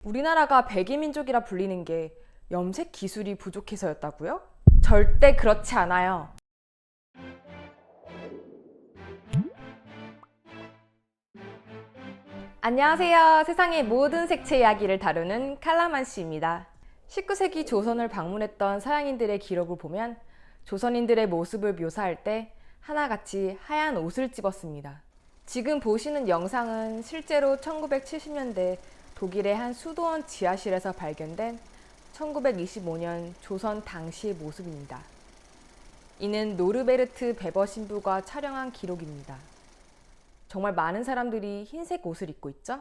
우리나라가 백이민족이라 불리는 게 염색 기술이 부족해서였다고요? 절대 그렇지 않아요. 안녕하세요. 세상의 모든 색채 이야기를 다루는 칼라만시입니다. 19세기 조선을 방문했던 서양인들의 기록을 보면 조선인들의 모습을 묘사할 때 하나같이 하얀 옷을 집었습니다. 지금 보시는 영상은 실제로 1970년대 독일의 한 수도원 지하실에서 발견된 1925년 조선 당시의 모습입니다. 이는 노르베르트 베버 신부가 촬영한 기록입니다. 정말 많은 사람들이 흰색 옷을 입고 있죠?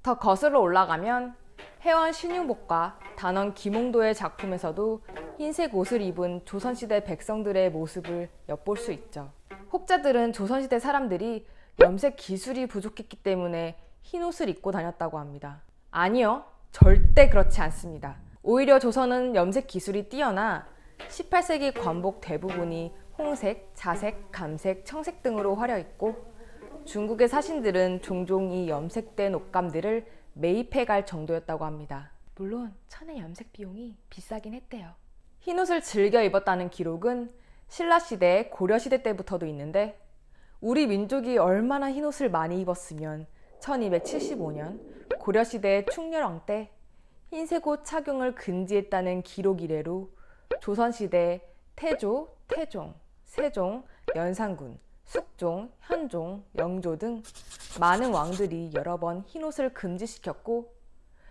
더 거슬러 올라가면 해원 신유복과 단원 김홍도의 작품에서도 흰색 옷을 입은 조선시대 백성들의 모습을 엿볼 수 있죠. 혹자들은 조선시대 사람들이 염색 기술이 부족했기 때문에 흰 옷을 입고 다녔다고 합니다. 아니요, 절대 그렇지 않습니다. 오히려 조선은 염색 기술이 뛰어나 18세기 관복 대부분이 홍색, 자색, 감색, 청색 등으로 화려했고 중국의 사신들은 종종 이 염색된 옷감들을 매입해 갈 정도였다고 합니다. 물론 천의 염색 비용이 비싸긴 했대요. 흰 옷을 즐겨 입었다는 기록은 신라시대, 고려시대 때부터도 있는데 우리 민족이 얼마나 흰 옷을 많이 입었으면 1275년 고려시대 충렬왕 때 흰색 옷 착용을 금지했다는 기록 이래로 조선시대 태조, 태종, 세종, 연산군, 숙종, 현종, 영조 등 많은 왕들이 여러 번 흰옷을 금지시켰고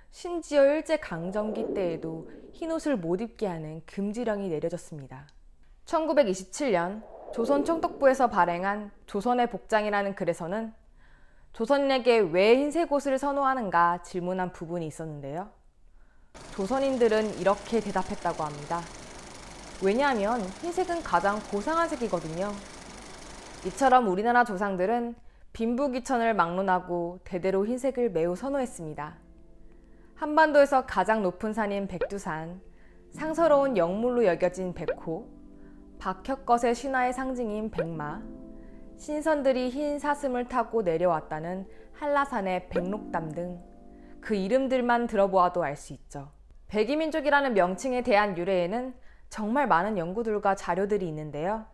심지어 일제강점기 때에도 흰옷을 못 입게 하는 금지령이 내려졌습니다. 1927년 조선 총독부에서 발행한 조선의 복장이라는 글에서는 조선인에게 왜 흰색 옷을 선호하는가 질문한 부분이 있었는데요. 조선인들은 이렇게 대답했다고 합니다. 왜냐하면 흰색은 가장 고상한 색이거든요. 이처럼 우리나라 조상들은 빈부귀천을 막론하고 대대로 흰색을 매우 선호했습니다. 한반도에서 가장 높은 산인 백두산, 상서로운 영물로 여겨진 백호, 박혁것의 신화의 상징인 백마, 신선들이 흰 사슴을 타고 내려왔다는 한라산의 백록담 등 그 이름들만 들어보아도 알 수 있죠. 백이민족이라는 명칭에 대한 유래에는 정말 많은 연구들과 자료들이 있는데요.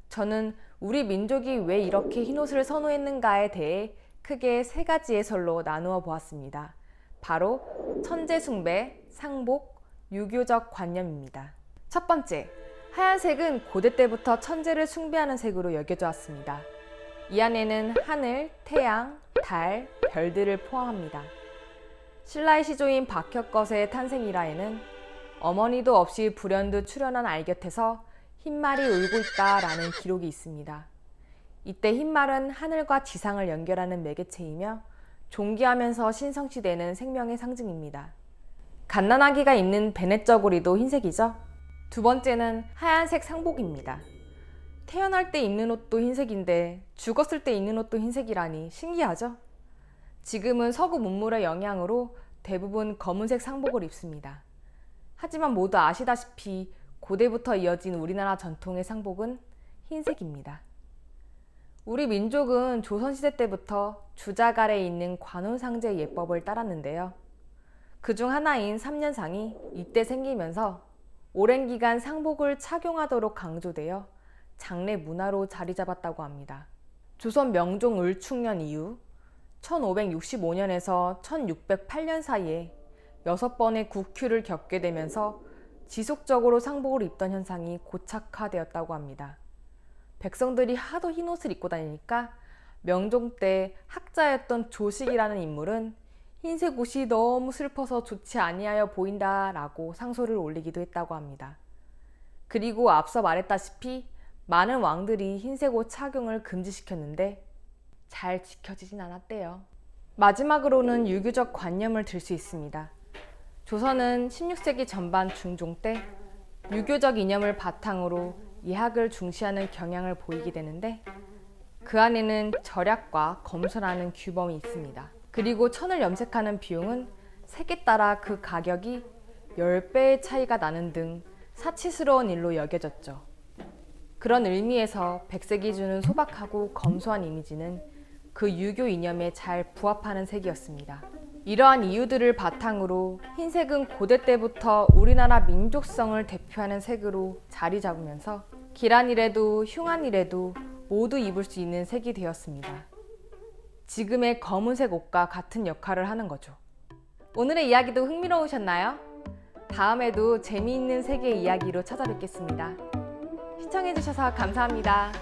저는 우리 민족이 왜 이렇게 흰옷을 선호했는가에 대해 크게 세 가지 해설로 나누어 보았습니다. 바로 천재 숭배, 상복, 유교적 관념입니다. 첫 번째, 하얀색은 고대 때부터 천재를 숭배하는 색으로 여겨져 왔습니다. 이 안에는 하늘, 태양, 달, 별들을 포함합니다. 신라의 시조인 박혁것의 탄생일화에는 어머니도 없이 불현듯 출현한 알 곁에서 흰말이 울고 있다라는 기록이 있습니다. 이때 흰말은 하늘과 지상을 연결하는 매개체이며 존귀하면서 신성시되는 생명의 상징입니다. 갓난아기가 입는 베넷저고리도 흰색이죠? 두 번째는 하얀색 상복입니다. 태어날 때 입는 옷도 흰색인데 죽었을 때 입는 옷도 흰색이라니 신기하죠? 지금은 서구 문물의 영향으로 대부분 검은색 상복을 입습니다. 하지만 모두 아시다시피 고대부터 이어진 우리나라 전통의 상복은 흰색입니다. 우리 민족은 조선시대 때부터 주작 아래에 있는 관훈상제 예법을 따랐는데요. 그중 하나인 삼년상이 이때 생기면서 오랜 기간 상복을 착용하도록 강조되어 장례 문화로 자리 잡았다고 합니다. 조선 명종 을충년 이후 1565년에서 1608년 사이에 6번의 국휴를 겪게 되면서 지속적으로 상복을 입던 현상이 고착화되었다고 합니다. 백성들이 하도 흰옷을 입고 다니니까 명종 때 학자였던 조식이라는 인물은 흰색 옷이 너무 슬퍼서 좋지 아니하여 보인다라고 상소를 올리기도 했다고 합니다. 그리고 앞서 말했다시피 많은 왕들이 흰색 옷 착용을 금지시켰는데 잘 지켜지진 않았대요. 마지막으로는 유교적 관념을 들 수 있습니다. 조선은 16세기 전반 중종 때 유교적 이념을 바탕으로 예학을 중시하는 경향을 보이게 되는데 그 안에는 절약과 검소라는 규범이 있습니다. 그리고 천을 염색하는 비용은 색에 따라 그 가격이 10배의 차이가 나는 등 사치스러운 일로 여겨졌죠. 그런 의미에서 백색이 주는 소박하고 검소한 이미지는 그 유교 이념에 잘 부합하는 색이었습니다. 이러한 이유들을 바탕으로 흰색은 고대 때부터 우리나라 민족성을 대표하는 색으로 자리 잡으면서 길안이래도 흉안이래도 모두 입을 수 있는 색이 되었습니다. 지금의 검은색 옷과 같은 역할을 하는 거죠. 오늘의 이야기도 흥미로우셨나요? 다음에도 재미있는 세계 이야기로 찾아뵙겠습니다. 시청해주셔서 감사합니다.